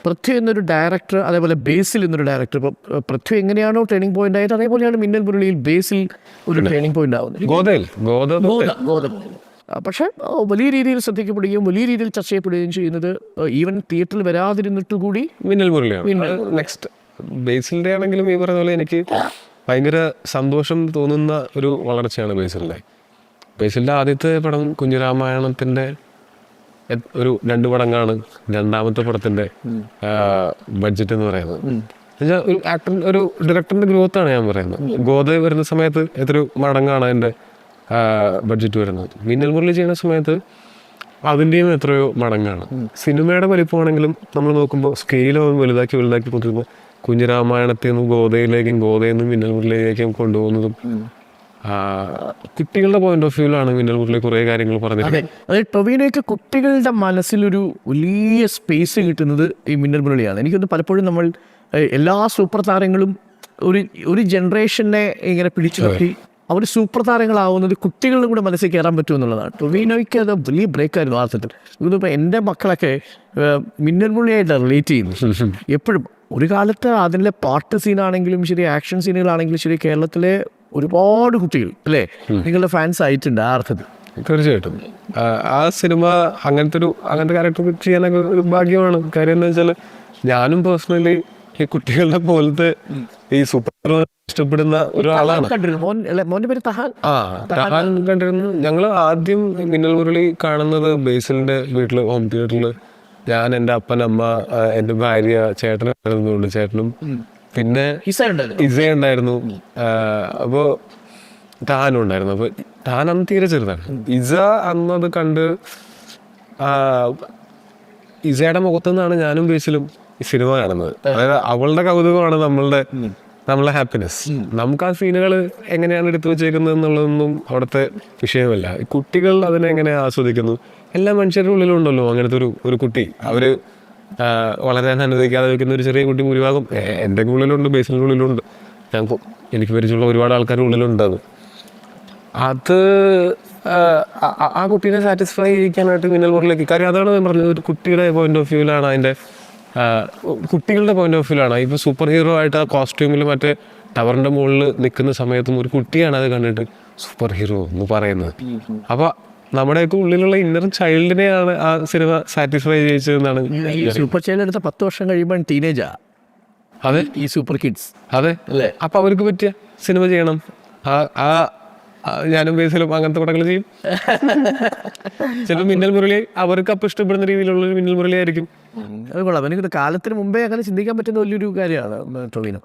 പൃഥ്വി എന്നൊരു ഡയറക്ടർ, അതേപോലെ ബേസിൽ എന്നൊരു ഡയറക്ടർ. ഇപ്പോൾ പൃഥ്വി എങ്ങനെയാണോ ട്രെയിനിങ് പോയിന്റ് ആയത്, അതേപോലെയാണ് മിന്നൽ മുരളിയിൽ ബേസിൽ ഒരു ട്രെയിനിങ് പോയിന്റ് ആവുന്നത്. പക്ഷേ വലിയ രീതിയിൽ ശ്രദ്ധിക്കപ്പെടുകയും വലിയ രീതിയിൽ ചർച്ച ചെയ്യപ്പെടുകയും ചെയ്യുന്നത് ഈവൻ തിയേറ്ററിൽ വരാതിരുന്നിട്ട് കൂടി മിന്നൽ മുരളിയാണ്. നെക്സ്റ്റ് ബേസിലിൻ്റെ ആണെങ്കിലും ഈ പറഞ്ഞ പോലെ എനിക്ക് ഭയങ്കര സന്തോഷം തോന്നുന്ന ഒരു വളർച്ചയാണ് ബേസിലിൻ്റെ ആദ്യത്തെ പടം കുഞ്ഞിരാമായണത്തിൻ്റെ ഒരു 2 മടങ്ങാണ് രണ്ടാമത്തെ പടത്തിൻ്റെ ബഡ്ജറ്റ് എന്ന് പറയുന്നത്. എന്നുവെച്ചാൽ ഒരു ഒരു ഡയറക്ടറിൻ്റെ ഗ്രോത്താണ് ഞാൻ പറയുന്നത്. ഗോദ വരുന്ന സമയത്ത് എത്ര മടങ്ങാണ് അതിൻ്റെ ബഡ്ജറ്റ് വരുന്നത്. മിന്നൽ മുരളി ചെയ്യുന്ന സമയത്ത് അതിൻ്റെയും എത്രയോ മടങ്ങാണ്. സിനിമയുടെ വലിപ്പമാണെങ്കിലും നമ്മൾ നോക്കുമ്പോൾ സ്കെയിലോ വലുതാക്കി കൊണ്ടുവരുമ്പോൾ കുഞ്ഞിരാമായണത്തിൽ നിന്നും ഗോദയിലേക്കും ഗോദയിൽ നിന്നും മിന്നൽ മുരളിയിലേക്കും കൊണ്ടുപോകുന്നതും കുട്ടികളുടെ പോയിന്റ് ഓഫ് വ്യൂവിലാണ് മിന്നൽ മുരളി കുറേ കാര്യങ്ങൾ പറഞ്ഞത്. അതായത് ടൊവിനോയ്ക്ക് കുട്ടികളുടെ മനസ്സിലൊരു വലിയ സ്പേസ് കിട്ടുന്നത് ഈ മിന്നൽ മുരളിയാണ്. എനിക്കൊന്ന് പലപ്പോഴും നമ്മൾ എല്ലാ സൂപ്പർ താരങ്ങളും ഒരു ജനറേഷനെ ഇങ്ങനെ പിടിച്ചു നിർത്തി അവർ സൂപ്പർ താരങ്ങളാവുന്നത് കുട്ടികളുടെ കൂടെ മനസ്സിൽ കയറാൻ പറ്റുമെന്നുള്ളതാണ്. ടൊവിനോയ്ക്ക് അത് വലിയ ബ്രേക്കായിരുന്നു അർത്ഥത്തിൽ. ഇതിപ്പോൾ എൻ്റെ മക്കളൊക്കെ മിന്നൽ മുരളിയായിട്ട് റിലേറ്റ് ചെയ്യുന്നു എപ്പോഴും. ഒരു കാലത്ത് അതിലെ പാട്ട് സീനാണെങ്കിലും ശരി, ആക്ഷൻ സീനുകളാണെങ്കിലും ശരി, കേരളത്തിലെ ഒരുപാട് കുട്ടികൾ അല്ലേ നിങ്ങളുടെ ഫാൻസ് ആയിട്ടുണ്ട് ആ അർത്ഥത്തിൽ. തീർച്ചയായിട്ടും ആ സിനിമ അങ്ങനത്തെ ക്യാരക്ടർ ചെയ്യാനൊക്കെ ഒരു ഭാഗ്യമാണ്. കാര്യം എന്താ വെച്ചാൽ ഞാനും പേഴ്സണലി ഈ കുട്ടികളുടെ പോലത്തെ ഈ സൂപ്പർ ഇഷ്ടപ്പെടുന്ന ഒരാളാണ്. തഹാൻ കണ്ടിരുന്നു. ഞങ്ങൾ ആദ്യം മിന്നൽ മുരളി കാണുന്നത് ബേസിലിന്റെ വീട്ടില്, ഹോം തിയേറ്ററിൽ. ഞാൻ, എൻ്റെ അപ്പൻ, അമ്മ, എൻ്റെ ഭാര്യ, ചേട്ടനുണ്ട്, ചേട്ടനും പിന്നെ ഇസ ഉണ്ടായിരുന്നു. അപ്പോൾ താനും ഉണ്ടായിരുന്നു. അപ്പോൾ താൻ അന്ന് തീരെ ചെറുതാണ്. ഇസ അന്നത് കണ്ട് ഇസയുടെ മുഖത്തു നിന്നാണ് ഞാനും ബേസിലും ഈ സിനിമ കാണുന്നത്. അതായത് അവളുടെ കൗതുകമാണ് നമ്മളുടെ ഹാപ്പിനെസ്. നമുക്ക് ആ സീനുകൾ എങ്ങനെയാണ് എടുത്തു വെച്ചേക്കുന്നത് എന്നുള്ളതൊന്നും അവിടുത്തെ വിഷയമല്ല. കുട്ടികൾ അതിനെങ്ങനെ ആസ്വദിക്കുന്നു. എല്ലാ മനുഷ്യരുടെ ഉള്ളിലുണ്ടല്ലോ അങ്ങനത്തെ ഒരു കുട്ടി. അവര് വളരാൻ അനുവദിക്കാതെ വെക്കുന്ന ഒരു ചെറിയ കുട്ടി ഭൂരിഭാഗം എൻ്റെ ഉള്ളിലുണ്ട്, ബേസിൻ്റെ ഉള്ളിലുണ്ട്, എനിക്ക് പരിചയമുള്ള ഒരുപാട് ആൾക്കാരുടെ ഉള്ളിലുണ്ട്. അത് ആ കുട്ടീനെ സാറ്റിസ്ഫൈ ചെയ്യിക്കാനായിട്ട് മിന്നൽ മുരളിലേക്ക്. കാര്യം അതാണ് ഞാൻ പറഞ്ഞത്, ഒരു കുട്ടിയുടെ പോയിന്റ് ഓഫ് വ്യൂവിലാണ് അതിൻ്റെ, കുട്ടികളുടെ പോയിന്റ് ഓഫ് വ്യൂവിലാണ്. ഇപ്പോൾ സൂപ്പർ ഹീറോ ആയിട്ട് ആ കോസ്റ്റ്യൂമിൽ മറ്റേ ടവറിൻ്റെ മുകളിൽ നിൽക്കുന്ന സമയത്തും ഒരു കുട്ടിയാണ് അത് കണ്ടിട്ട് സൂപ്പർ ഹീറോ എന്ന് പറയുന്നത്. അപ്പോൾ നമ്മുടെയൊക്കെ ഉള്ളിലുള്ള ഇന്നർ ചൈൽഡിനെയാണ് ആ സിനിമ സാറ്റിസ്ഫൈ ചെയ്യിച്ചതെന്നാണ്. സൂപ്പർ ചൈൽഡ് എടുത്ത 10 വർഷം കഴിയുമ്പോൾ ടീനേജാ. അതെ, ഈ സൂപ്പർ കിഡ്സ്. അതെ അല്ലേ. അപ്പം അവർക്ക് പറ്റിയ സിനിമ ചെയ്യണം. ഞാനും ബേസിലും അങ്ങനത്തെ പടങ്ങൾ ചെയ്യും. ചിലപ്പോൾ മിന്നൽ മുരളി അവർക്ക് അപ്പം ഇഷ്ടപ്പെടുന്ന രീതിയിലുള്ളൊരു മിന്നൽ മുരളി ആയിരിക്കും. അത് കൊള്ളാം. എനിക്ക് കാലത്തിന് മുമ്പേ അങ്ങനെ ചിന്തിക്കാൻ പറ്റുന്ന വലിയൊരു കാര്യമാണ് ടൊവിനോ.